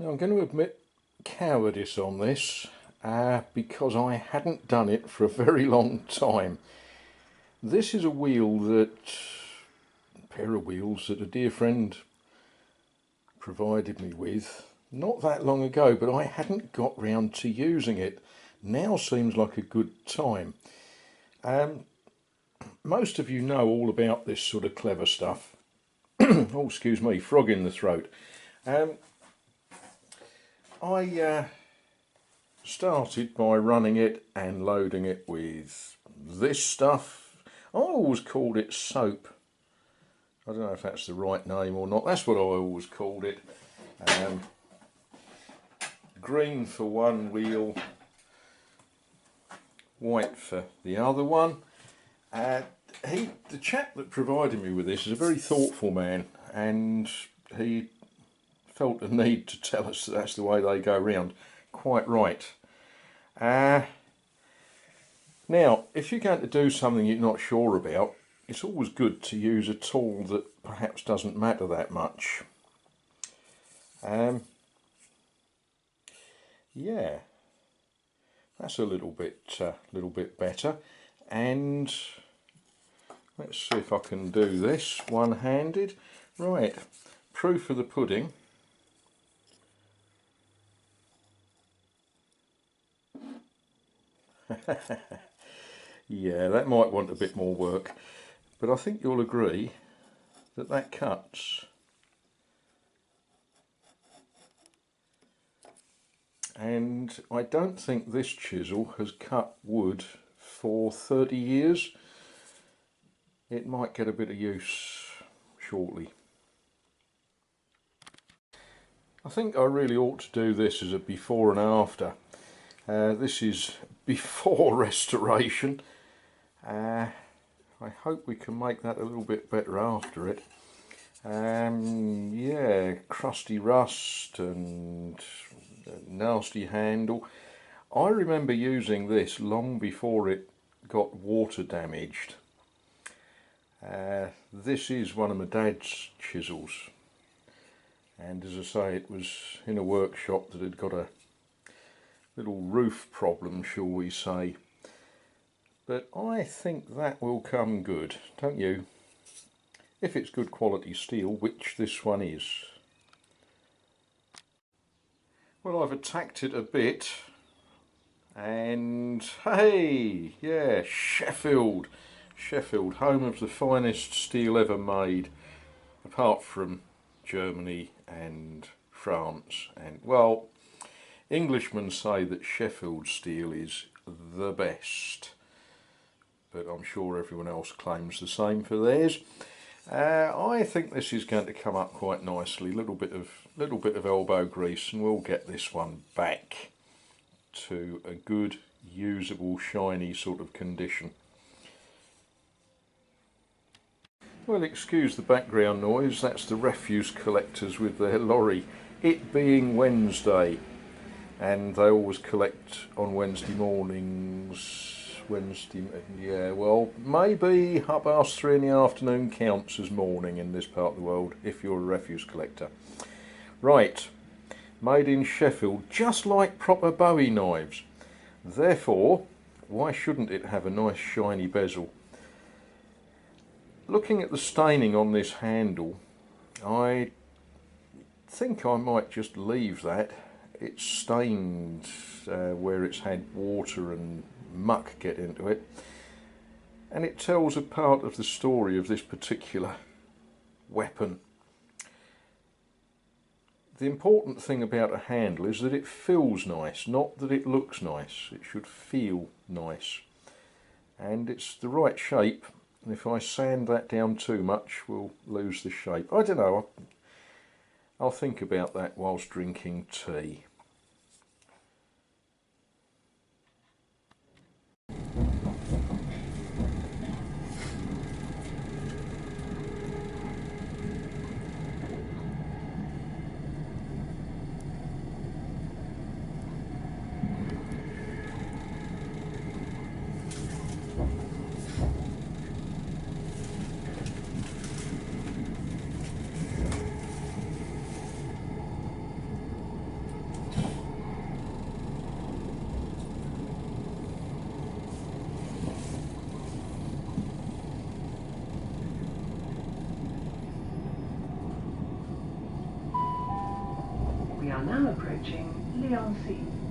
Now I'm going to admit cowardice on this because I hadn't done it for a very long time. This is a pair of wheels that a dear friend provided me with not that long ago, but I hadn't got round to using it. Now seems like a good time. Most of you know all about this sort of clever stuff. Oh, excuse me, frog in the throat. I started by running it and loading it with this stuff. I always called it soap. I don't know if that's the right name or not. That's what I always called it. Green for one wheel, white for the other one. The chap that provided me with this is a very thoughtful man, and he felt the need to tell us that that's the way they go round. Quite right. Now, if you're going to do something you're not sure about, it's always good to use a tool that perhaps doesn't matter that much. Yeah, that's a little bit better. And let's see if I can do this one-handed. Right, proof of the pudding. Yeah, that might want a bit more work, but I think you'll agree that that cuts. And I don't think this chisel has cut wood for 30 years. It might get a bit of use shortly. I think I really ought to do this as a before and after. This is before restoration. I hope we can make that a little bit better after it. Yeah, crusty rust and nasty handle. I remember using this long before it got water damaged. This is one of my dad's chisels, and as I say, it was in a workshop that had got a little roof problem, shall we say. But I think that will come good, don't you? If it's good quality steel, which this one is. Well, I've attacked it a bit, and hey, yeah, Sheffield, home of the finest steel ever made, apart from Germany and France. And well, Englishmen say that Sheffield steel is the best, but I'm sure everyone else claims the same for theirs. I think this is going to come up quite nicely. Little bit of elbow grease, and we'll get this one back to a good, usable, shiny sort of condition. Well, excuse the background noise. That's the refuse collectors with their lorry. It being Wednesday, and they always collect on Wednesday mornings. Yeah, well, maybe 3:30 in the afternoon counts as morning in this part of the world if you're a refuse collector. Right, made in Sheffield, just like proper Bowie knives. Therefore, why shouldn't it have a nice shiny bezel? Looking at the staining on this handle, I think I might just leave that. It's stained where it's had water and muck get into it, and it tells a part of the story of this particular weapon. The important thing about a handle is that it feels nice, not that it looks nice. It should feel nice, and it's the right shape. And if I sand that down too much, we'll lose the shape. I don't know, I'll think about that whilst drinking tea. now approaching Leigh-on-Sea.